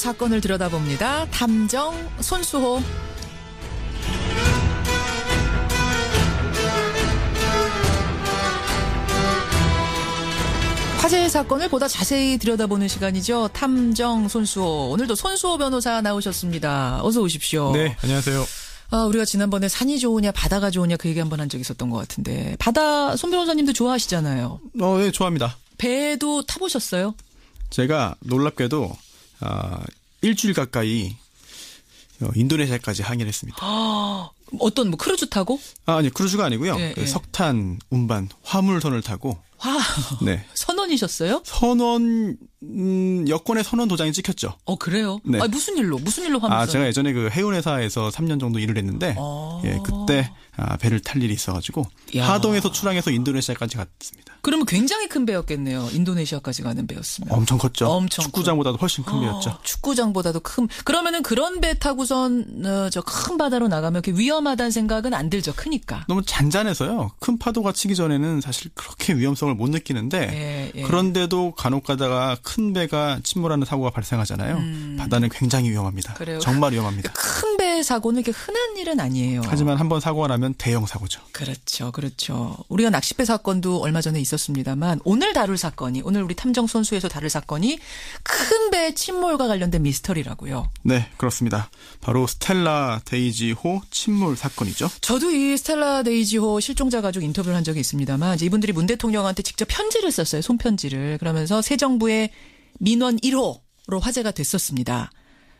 사건을 들여다봅니다. 탐정 손수호. 화제의 사건을 보다 자세히 들여다보는 시간이죠. 탐정 손수호. 오늘도 손수호 변호사 나오셨습니다. 어서 오십시오. 네, 안녕하세요. 우리가 지난번에 산이 좋으냐 바다가 좋으냐 그 얘기 한번 한 적이 있었던 것 같은데 바다 손 변호사님도 좋아하시잖아요. 네, 좋아합니다. 배도 타보셨어요? 제가 놀랍게도 일주일 가까이 인도네시아까지 항해를 했습니다. 어떤 뭐 크루즈 타고? 아니 크루즈가 아니고요. 예, 예. 석탄 운반 화물선을 타고. 네. 선원이셨어요? 선원 여권에 선원 도장이 찍혔죠. 그래요? 네. 무슨 일로 화물선? 제가 예전에 그 해운회사에서 3년 정도 일을 했는데 예, 그때 배를 탈 일이 있어가지고 야. 하동에서 출항해서 인도네시아까지 갔습니다. 그러면 굉장히 큰 배였겠네요. 인도네시아까지 가는 배였으면. 엄청 컸죠. 엄청 축구장보다도 훨씬 큰 배였죠. 축구장보다도 큰. 그러면은 그런 배 타고선 저 큰 바다로 나가면 이렇게 위험하다는 생각은 안 들죠. 크니까. 너무 잔잔해서요. 큰 파도가 치기 전에는 사실 그렇게 위험성을 못 느끼는데 예. 그런데도 간혹 가다가 큰 배가 침몰하는 사고가 발생하잖아요. 바다는 굉장히 위험합니다. 그래요. 정말 위험합니다. 큰 배 사고는 이렇게 흔한 일은 아니에요. 하지만 한번 사고가 나면 대형 사고죠. 그렇죠. 우리가 낚싯배 사건도 얼마 전에 있었습니다만 오늘 우리 탐정 손수에서 다룰 사건이 큰 배 침몰과 관련된 미스터리라고요. 네, 그렇습니다. 바로 스텔라 데이지호 침몰 사건이죠. 저도 이 스텔라 데이지호 실종자 가족 인터뷰를 한 적이 있습니다만 이제 이분들이 문 대통령한테 직접 편지를 썼어요. 손편지를. 그러면서 새 정부의 민원 1호로 화제가 됐었습니다.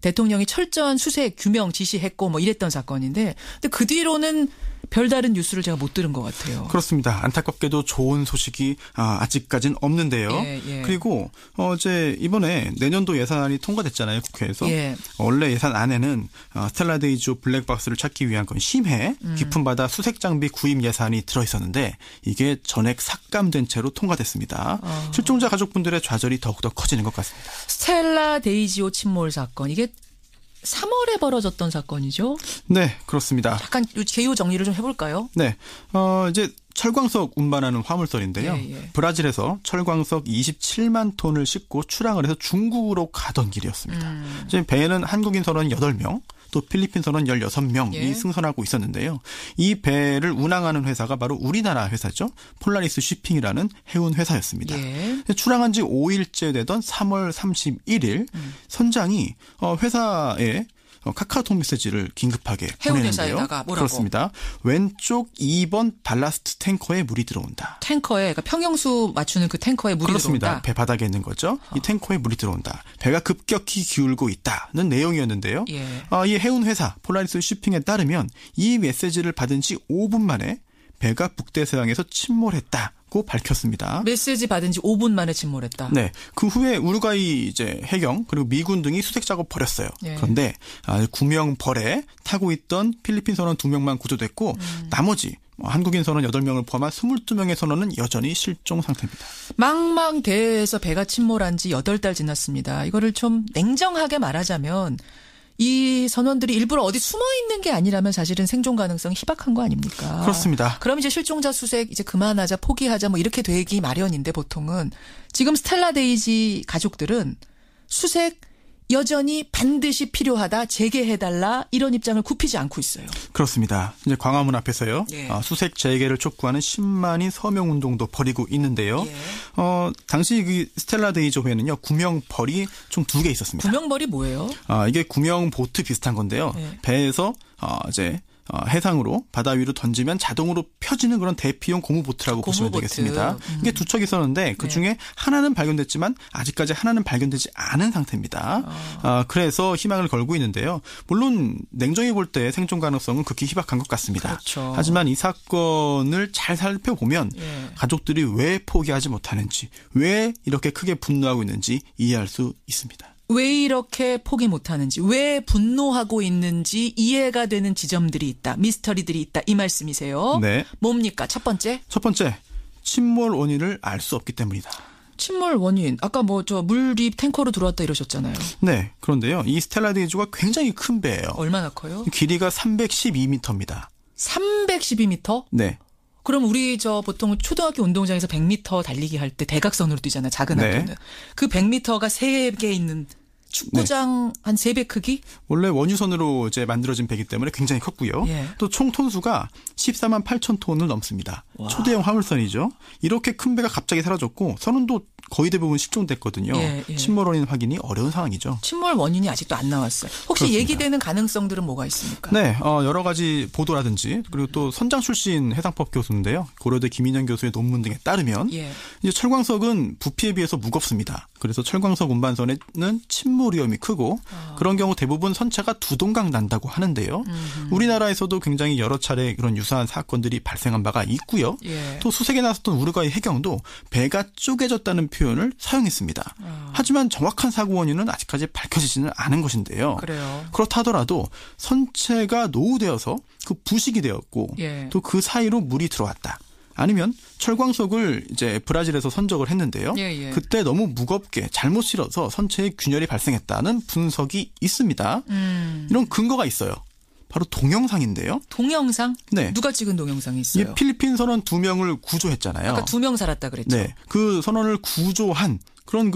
대통령이 철저한 수색 규명 지시했고 뭐 이랬던 사건인데 근데 그 뒤로는 별다른 뉴스를 제가 못 들은 것 같아요. 그렇습니다. 안타깝게도 좋은 소식이 아직까지는 없는데요. 예. 그리고 이제 이번에 내년도 예산안이 통과됐잖아요. 국회에서. 예. 원래 예산 안에는 스텔라 데이지호 블랙박스를 찾기 위한 건 심해 깊은 바다 수색 장비 구입 예산이 들어있었는데 이게 전액 삭감된 채로 통과됐습니다. 실종자 가족분들의 좌절이 더욱더 커지는 것 같습니다. 스텔라 데이지호 침몰 사건 이게 3월에 벌어졌던 사건이죠? 네, 그렇습니다. 약간 개요 정리를 좀 해볼까요? 네, 이제 철광석 운반하는 화물선인데요. 예. 브라질에서 철광석 27만 톤을 싣고 출항을 해서 중국으로 가던 길이었습니다. 이제 배에는 한국인 선원 8명, 또 필리핀 선원 16명이 예. 승선하고 있었는데요. 이 배를 운항하는 회사가 바로 우리나라 회사죠. 폴라리스 쉬핑이라는 해운 회사였습니다. 예. 출항한 지 5일째 되던 3월 31일 선장이 회사에 카카오톡 메시지를 긴급하게 보내는데요. 회사에다가 뭐라고? 그렇습니다. 왼쪽 2번 발라스트 탱커에 물이 들어온다. 탱커에 그러니까 평형수 맞추는 그 탱커에 물이 그렇습니다. 들어온다. 배 바닥에 있는 거죠. 이 탱커에 물이 들어온다. 배가 급격히 기울고 있다는 내용이었는데요. 예. 이 해운 회사 폴라리스 쉬핑에 따르면 이 메시지를 받은 지 5분 만에 배가 북대서양에서 침몰했다고 밝혔습니다. 메시지 받은 지 5분 만에 침몰했다. 네. 그 후에 우루과이 이제 해경 그리고 미군 등이 수색 작업 벌였어요. 예. 그런데 구명벌에 타고 있던 필리핀 선원 2명만 구조됐고 나머지 한국인 선원 8명을 포함한 22명의 선원은 여전히 실종 상태입니다. 망망대해에서 배가 침몰한 지 8달 지났습니다. 이거를 좀 냉정하게 말하자면 이 선원들이 일부러 어디 숨어 있는 게 아니라면 사실은 생존 가능성이 희박한 거 아닙니까? 그렇습니다. 그럼 이제 실종자 수색 이제 그만하자 포기하자 뭐 이렇게 되기 마련인데 보통은 지금 스텔라 데이지 가족들은 수색 여전히 반드시 필요하다 재개해달라 이런 입장을 굽히지 않고 있어요. 그렇습니다. 이제 광화문 앞에서요. 예. 수색 재개를 촉구하는 10만인 서명 운동도 벌이고 있는데요. 예. 당시 그 스텔라 데이지호에는요. 구명벌이 총 2개 있었습니다. 구명벌이 뭐예요? 이게 구명 보트 비슷한 건데요. 예. 배에서 이제 해상으로 바다 위로 던지면 자동으로 펴지는 그런 대피용 고무보트라고 보시면 고무보트. 되겠습니다. 이게 2척 있었는데 그중에 하나는 발견됐지만 아직까지 하나는 발견되지 않은 상태입니다. 그래서 희망을 걸고 있는데요. 물론 냉정히 볼 때 생존 가능성은 극히 희박한 것 같습니다. 그렇죠. 하지만 이 사건을 잘 살펴보면 예. 가족들이 왜 포기하지 못하는지 왜 이렇게 크게 분노하고 있는지 이해할 수 있습니다. 왜 이렇게 포기 못하는지 왜 분노하고 있는지 이해가 되는 지점들이 있다. 미스터리들이 있다. 이 말씀이세요. 네. 뭡니까? 첫 번째. 첫 번째, 침몰 원인을 알 수 없기 때문이다. 침몰 원인. 아까 뭐 저 물이 탱커로 들어왔다 이러셨잖아요. 네. 그런데요. 이 스텔라 데이지호가 굉장히 큰 배예요. 얼마나 커요? 길이가 312m입니다. 312m? 네. 그럼 우리 저 보통 초등학교 운동장에서 100m 달리기 할 때 대각선으로 뛰잖아요. 작은 네. 학교는. 그 100m가 3개 있는 축구장 한 3배 크기? 원래 원유선으로 이제 만들어진 배이기 때문에 굉장히 컸고요. 예. 또 총 톤수가 14만 8천 톤을 넘습니다. 와. 초대형 화물선이죠. 이렇게 큰 배가 갑자기 사라졌고 선원도 거의 대부분 실종됐거든요. 예, 예. 침몰 원인 확인이 어려운 상황이죠. 침몰 원인이 아직도 안 나왔어요. 혹시 그렇습니다. 얘기되는 가능성들은 뭐가 있습니까? 네, 여러 가지 보도라든지 그리고 또 선장 출신 해상법 교수인데요. 고려대 김인영 교수의 논문 등에 따르면 예. 이제 철광석은 부피에 비해서 무겁습니다. 그래서 철광석 운반선에는 침몰 위험이 크고 그런 경우 대부분 선체가 두동강 난다고 하는데요. 우리나라에서도 굉장히 여러 차례 그런 유사한 사건들이 발생한 바가 있고요. 예. 또 수색에 나섰던 우루과이 해경도 배가 쪼개졌다는 표현을 사용했습니다. 하지만 정확한 사고 원인은 아직까지 밝혀지지는 않은 것인데요. 그래요. 그렇다 하더라도 선체가 노후되어서 그 부식이 되었고 예. 또 그 사이로 물이 들어왔다. 아니면 철광석을 이제 브라질에서 선적을 했는데요. 예, 예. 그때 너무 무겁게 잘못 실어서 선체에 균열이 발생했다는 분석이 있습니다. 이런 근거가 있어요. 바로 동영상인데요. 동영상? 네. 누가 찍은 동영상이 있어요? 이 필리핀 선원 2명을 구조했잖아요. 아까 2명 살았다 그랬죠? 네. 그 선원을 구조한 그런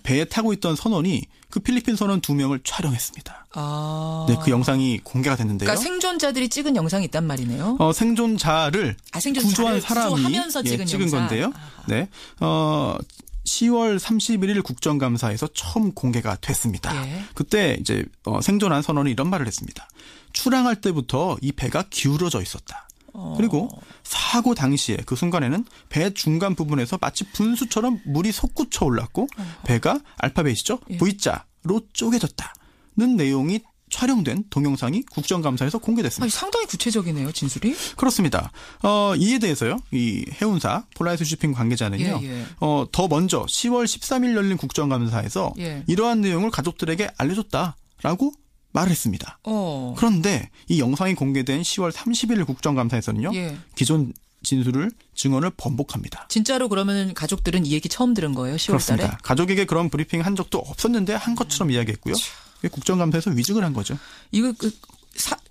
배에 타고 있던 선원이 그 필리핀 선원 2명을 촬영했습니다. 아. 네, 그 영상이 공개가 됐는데요. 그러니까 생존자들이 찍은 영상이 있단 말이네요. 생존자를 구조한 사람이 구조하면서 찍은 건데요. 아하. 네. 10월 31일 국정감사에서 처음 공개가 됐습니다. 예. 그때 이제 생존한 선원이 이런 말을 했습니다. 출항할 때부터 이 배가 기울어져 있었다. 그리고 사고 당시에 그 순간에는 배 중간 부분에서 마치 분수처럼 물이 솟구쳐 올랐고 배가 알파벳이죠. 예. V자로 쪼개졌다는 내용이 촬영된 동영상이 국정감사에서 공개됐습니다. 아니, 상당히 구체적이네요, 진술이. 그렇습니다. 이에 대해서요, 이 해운사 폴라리스 쇼핑 관계자는요, 예, 예. 더 먼저 10월 13일 열린 국정감사에서 예. 이러한 내용을 가족들에게 알려줬다라고 말을 했습니다. 그런데 이 영상이 공개된 10월 30일 국정감사에서는요, 예. 기존 진술을 증언을 번복합니다. 진짜로 그러면 가족들은 이 얘기 처음 들은 거예요? 10월 그렇습니다. 달에? 가족에게 그런 브리핑 한 적도 없었는데 한 것처럼 이야기했고요. 국정감사에서 위증을 한 거죠. 이거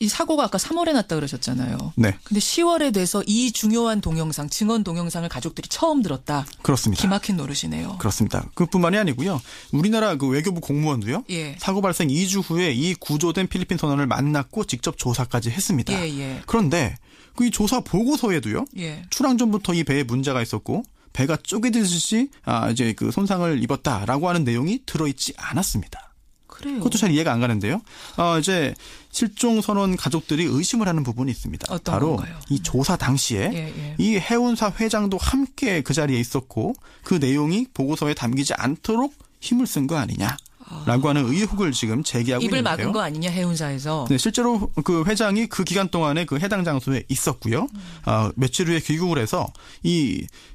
이 사고가 아까 3월에 났다 그러셨잖아요. 네. 근데 10월에 돼서 이 중요한 동영상, 증언 동영상을 가족들이 처음 들었다. 그렇습니다. 기막힌 노릇이네요. 그렇습니다. 그뿐만이 아니고요. 우리나라 그 외교부 공무원도요. 예. 사고 발생 2주 후에 이 구조된 필리핀 선원을 만났고 직접 조사까지 했습니다. 예, 예. 그런데 그 이 조사 보고서에도요. 예. 출항 전부터 이 배에 문제가 있었고 배가 쪼개듯이 이제 그 손상을 입었다라고 하는 내용이 들어있지 않았습니다. 그래요. 그것도 잘 이해가 안 가는데요. 이제 실종 선원 가족들이 의심을 하는 부분이 있습니다. 어떤 바로 건가요? 이 조사 당시에 예. 이 해운사 회장도 함께 그 자리에 있었고 그 내용이 보고서에 담기지 않도록 힘을 쓴 거 아니냐라고 하는 의혹을 지금 제기하고 입을 있는데요. 막은 거 아니냐 해운사에서. 네, 실제로 그 회장이 그 기간 동안에 그 해당 장소에 있었고요. 며칠 후에 귀국을 해서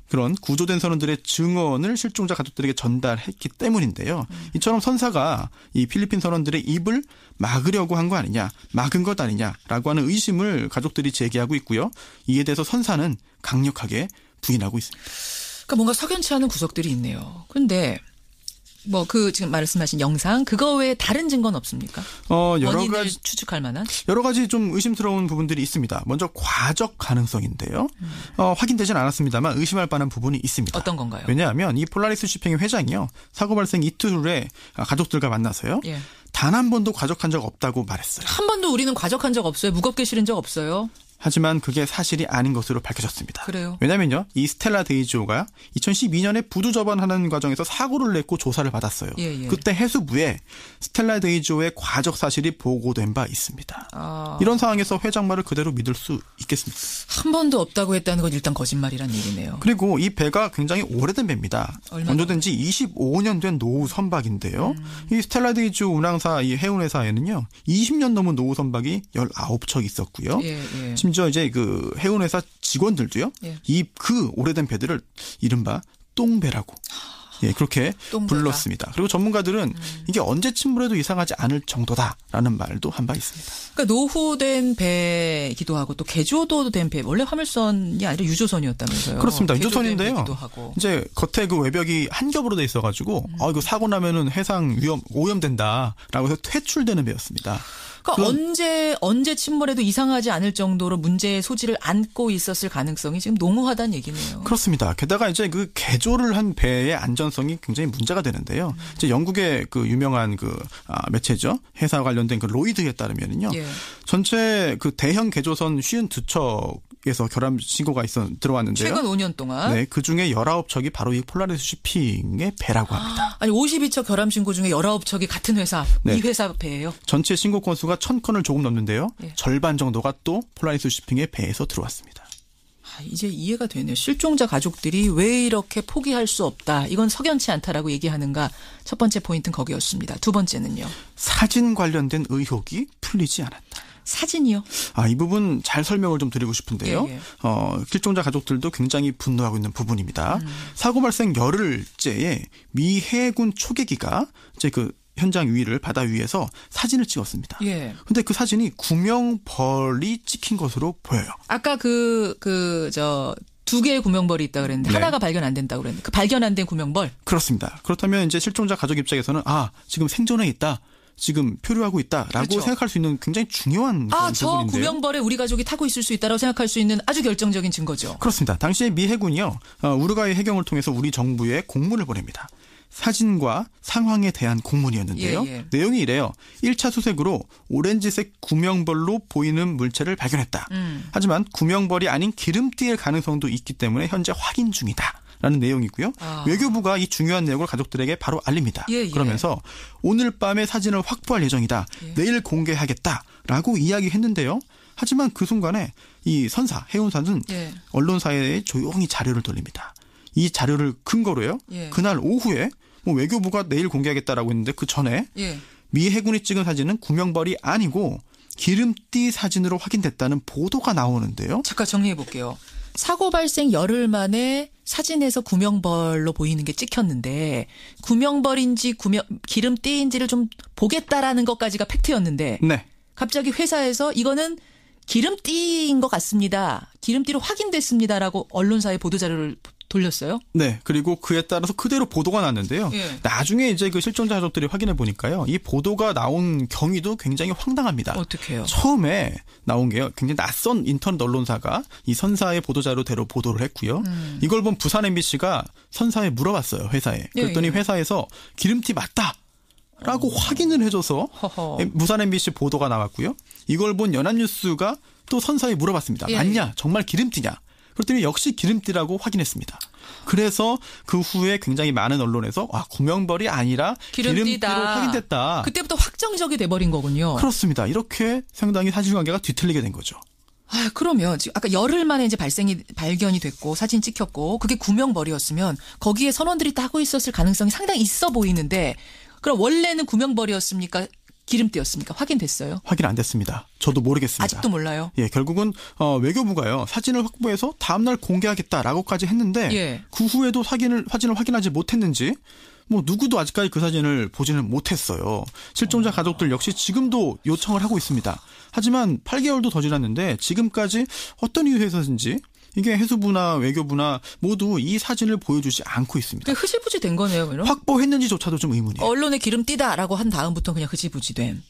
그런 구조된 선원들의 증언을 실종자 가족들에게 전달했기 때문인데요. 이처럼 선사가 이 필리핀 선원들의 입을 막으려고 한 거 아니냐, 막은 것 아니냐라고 하는 의심을 가족들이 제기하고 있고요. 이에 대해서 선사는 강력하게 부인하고 있습니다. 그러니까 뭔가 석연치 않은 구석들이 있네요. 그런데 지금 말씀하신 영상 그거 외에 다른 증거는 없습니까? 여러 원인을 가지 추측할 만한? 여러 가지 좀 의심스러운 부분들이 있습니다. 먼저 과적 가능성인데요. 확인되진 않았습니다만 의심할 만한 부분이 있습니다. 어떤 건가요? 왜냐하면 이 폴라리스 쇼핑의 회장이요. 사고 발생 이틀 후에 가족들과 만나서요. 예. 단 한 번도 과적한 적 없다고 말했어요. 한 번도 우리는 과적한 적 없어요. 무겁게 실은 적 없어요. 하지만 그게 사실이 아닌 것으로 밝혀졌습니다. 그래요? 왜냐면요. 이 스텔라 데이지오가 2012년에 부두 접안하는 과정에서 사고를 냈고 조사를 받았어요. 예. 그때 해수부에 스텔라 데이지오의 과적 사실이 보고된 바 있습니다. 이런 상황에서 회장 말을 그대로 믿을 수 있겠습니까? 한 번도 없다고 했다는 건 일단 거짓말이란 얘기네요. 그리고 이 배가 굉장히 오래된 배입니다. 건조된 지 25년 된 노후 선박인데요. 이 스텔라 데이지오 운항사 이 해운회사에는요. 20년 넘은 노후 선박이 19척 있었고요. 예. 심지어 이제 그 해운회사 직원들도요. 예. 그 오래된 배들을 이른바 똥배라고 그렇게 똥배다. 불렀습니다. 그리고 전문가들은 이게 언제 침몰해도 이상하지 않을 정도다라는 말도 한 바 있습니다. 그러니까 노후된 배이기도 하고 또 개조도 된 배. 원래 화물선이 아니라 유조선이었다면서요. 그렇습니다. 개조된 유조선인데요. 배기도 하고. 이제 겉에 그 외벽이 한 겹으로 돼 있어가지고 이거 사고 나면은 해상 오염된다라고 해서 퇴출되는 배였습니다. 그러니까 언제 침몰해도 이상하지 않을 정도로 문제의 소지를 안고 있었을 가능성이 지금 농후하다는 얘기네요. 그렇습니다. 게다가 이제 그 개조를 한 배의 안전 객관성이 굉장히 문제가 되는데요. 이제 영국의 그 유명한 매체죠. 회사 관련된 그 로이드에 따르면은요. 예. 전체 그 대형 개조선 52척에서 결함 신고가 들어왔는데요. 최근 5년 동안. 네, 그 중에 19척이 바로 이 폴라리스 쇼핑의 배라고 합니다. 아니 52척 결함 신고 중에 19척이 같은 회사, 네. 이 회사 배예요. 전체 신고 건수가 1000건을 조금 넘는데요. 예. 절반 정도가 또 폴라리스 쇼핑의 배에서 들어왔습니다. 이제 이해가 되네요. 실종자 가족들이 왜 이렇게 포기할 수 없다. 이건 석연치 않다라고 얘기하는가. 첫 번째 포인트는 거기였습니다. 두 번째는요. 사진 관련된 의혹이 풀리지 않았다. 사진이요? 이 부분 잘 설명을 좀 드리고 싶은데요. 예. 실종자 가족들도 굉장히 분노하고 있는 부분입니다. 사고 발생 열흘째에 미 해군 초계기가 이제 그 현장 위를 바다 위에서 사진을 찍었습니다. 예. 근데 그 사진이 구명벌이 찍힌 것으로 보여요. 아까 두 개의 구명벌이 있다 그랬는데 네. 하나가 발견 안 된다고 그랬는데 그 발견 안 된 구명벌. 그렇습니다. 그렇다면 이제 실종자 가족 입장에서는 지금 생존해 있다. 지금 표류하고 있다라고 그렇죠. 생각할 수 있는 굉장히 중요한 저 부분인데요. 구명벌에 우리 가족이 타고 있을 수 있다고 생각할 수 있는 아주 결정적인 증거죠. 그렇습니다. 당시에 미 해군이요. 우루과이 해경을 통해서 우리 정부에 공문을 보냅니다. 사진과 상황에 대한 공문이었는데요. 예. 내용이 이래요. 1차 수색으로 오렌지색 구명벌로 보이는 물체를 발견했다. 하지만 구명벌이 아닌 기름띠일 가능성도 있기 때문에 현재 확인 중이다. 라는 내용이고요. 외교부가 이 중요한 내용을 가족들에게 바로 알립니다. 예. 그러면서 오늘 밤에 사진을 확보할 예정이다. 내일 공개하겠다라고 이야기했는데요. 하지만 그 순간에 이 해운사는 언론사에 조용히 자료를 돌립니다. 이 자료를 근거로요. 그날 오후에 외교부가 내일 공개하겠다라고 했는데 그 전에 미 해군이 찍은 사진은 구명벌이 아니고 기름띠 사진으로 확인됐다는 보도가 나오는데요. 잠깐 정리해 볼게요. 사고 발생 열흘 만에 사진에서 구명벌로 보이는 게 찍혔는데 구명벌인지 기름띠인지를 좀 보겠다라는 것까지가 팩트였는데 네. 갑자기 회사에서 이거는 기름띠인 것 같습니다. 기름띠로 확인됐습니다라고 언론사에 보도자료를 돌렸어요? 네. 그리고 그에 따라서 그대로 보도가 났는데요. 나중에 이제 그 실종자 가족들이 확인해 보니까요. 이 보도가 나온 경위도 굉장히 황당합니다. 어떻게요? 처음에 나온 게요. 굉장히 낯선 인터넷 언론사가 이 선사의 보도자료대로 보도를 했고요. 이걸 본 부산 MBC가 선사에 물어봤어요. 회사에. 그랬더니 회사에서 기름띠 맞다. 라고 확인을 해줘서 부산 MBC 보도가 나왔고요. 이걸 본 연합뉴스가 또 선사에 물어봤습니다. 맞냐? 정말 기름띠냐? 그랬더니 역시 기름띠라고 확인했습니다. 그래서 그 후에 굉장히 많은 언론에서 구명벌이 아니라 기름띠로 확인됐다. 그때부터 확정적이 돼버린 거군요. 그렇습니다. 이렇게 상당히 사실관계가 뒤틀리게 된 거죠. 그러면 지금 아까 열흘 만에 이제 발견이 됐고 사진 찍혔고 그게 구명벌이었으면 거기에 선원들이 따고 있었을 가능성이 상당히 있어 보이는데 그럼 원래는 구명벌이었습니까? 기름띠였습니까? 확인됐어요? 확인 안 됐습니다. 저도 모르겠습니다. 아직도 몰라요? 결국은 외교부가요. 사진을 확보해서 다음날 공개하겠다라고까지 했는데 그 후에도 사진을 확인하지 못했는지 누구도 아직까지 그 사진을 보지는 못했어요. 실종자 가족들 역시 지금도 요청을 하고 있습니다. 하지만 8개월도 더 지났는데 지금까지 어떤 이유에서인지 이게 해수부나 외교부나 모두 이 사진을 보여주지 않고 있습니다. 흐지부지 된 거네요. 그럼? 확보했는지조차도 좀 의문이에요. 언론에 기름띠다라고 한 다음부터 그냥 흐지부지 된.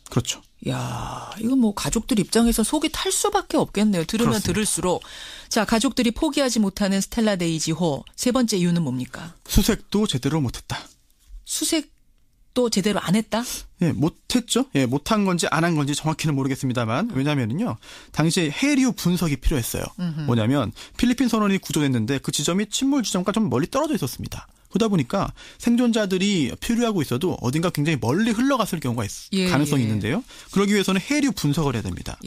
그렇죠. 야, 이거 가족들 입장에서 속이 탈 수밖에 없겠네요. 들으면 그렇습니다. 들을수록. 자, 가족들이 포기하지 못하는 스텔라 데이지호. 세 번째 이유는 뭡니까? 수색도 제대로 못했다. 수색도 제대로 안 했다? 못했죠. 못한 건지 안 한 건지 정확히는 모르겠습니다만 왜냐면은요. 당시에 해류 분석이 필요했어요. 뭐냐면 필리핀 선원이 구조됐는데 그 지점이 침몰 지점과 좀 멀리 떨어져 있었습니다. 그러다 보니까 생존자들이 표류하고 있어도 어딘가 굉장히 멀리 흘러갔을 경우가 가능성이 있는데요. 그러기 위해서는 해류 분석을 해야 됩니다.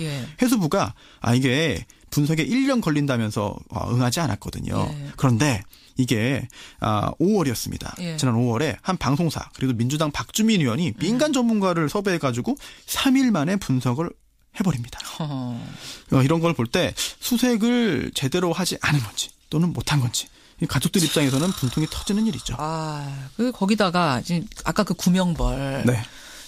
해수부가 이게 분석에 1년 걸린다면서 응하지 않았거든요. 그런데 이게 5월이었습니다. 지난 5월에 한 방송사 그리고 민주당 박주민 의원이 민간 전문가를 섭외해가지고 3일 만에 분석을 해버립니다. 이런 걸 볼 때 수색을 제대로 하지 않은 건지 또는 못한 건지 가족들 입장에서는 분통이 터지는 일이죠. 거기다가 지금 아까 그 구명벌.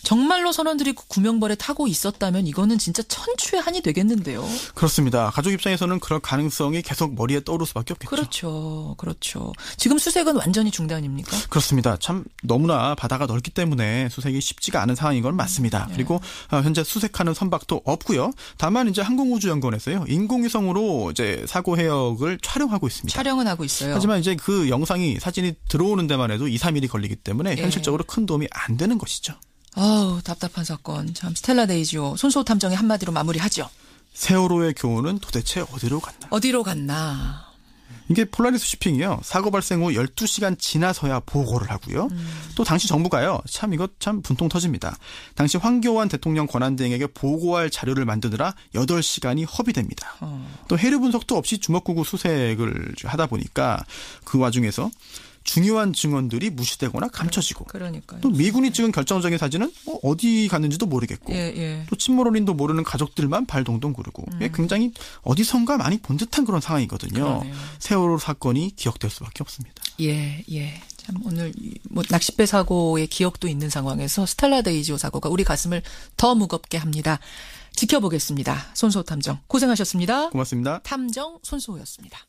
정말로 선원들이 구명벌에 타고 있었다면 이거는 진짜 천추의 한이 되겠는데요. 그렇습니다. 가족 입장에서는 그럴 가능성이 계속 머리에 떠오를 수밖에 없겠죠. 그렇죠. 그렇죠. 지금 수색은 완전히 중단입니까? 그렇습니다. 참 너무나 바다가 넓기 때문에 수색이 쉽지가 않은 상황인 건 맞습니다. 그리고 현재 수색하는 선박도 없고요. 다만 이제 항공우주연구원에서요. 인공위성으로 이제 사고 해역을 촬영하고 있습니다. 촬영은 하고 있어요. 하지만 이제 그 영상이 사진이 들어오는 데만 해도 2, 3일이 걸리기 때문에 현실적으로 큰 도움이 안 되는 것이죠. 아우, 답답한 사건. 참 스텔라 데이지오 손수호 탐정의 한마디로 마무리하죠. 세월호의 교훈은 도대체 어디로 갔나? 어디로 갔나? 이게 폴라리스 쇼핑이요. 사고 발생 후 12시간 지나서야 보고를 하고요. 또 당시 정부가요. 참 이것 참 분통 터집니다. 당시 황교안 대통령 권한대행에게 보고할 자료를 만드느라 8시간이 허비됩니다. 또 해류 분석도 없이 주먹구구 수색을 하다 보니까 그 와중에서 중요한 증언들이 무시되거나 감춰지고 그러니까요. 또 미군이 찍은 결정적인 사진은 어디 갔는지도 모르겠고 또 침몰원인도 모르는 가족들만 발동동 구르고 굉장히 어디선가 많이 본 듯한 그런 상황이거든요. 그러네요. 세월호 사건이 기억될 수밖에 없습니다. 예. 참 오늘 뭐 낚싯배 사고의 기억도 있는 상황에서 스텔라 데이지오 사고가 우리 가슴을 더 무겁게 합니다. 지켜보겠습니다. 손수호 탐정 고생하셨습니다. 고맙습니다. 탐정 손수호였습니다.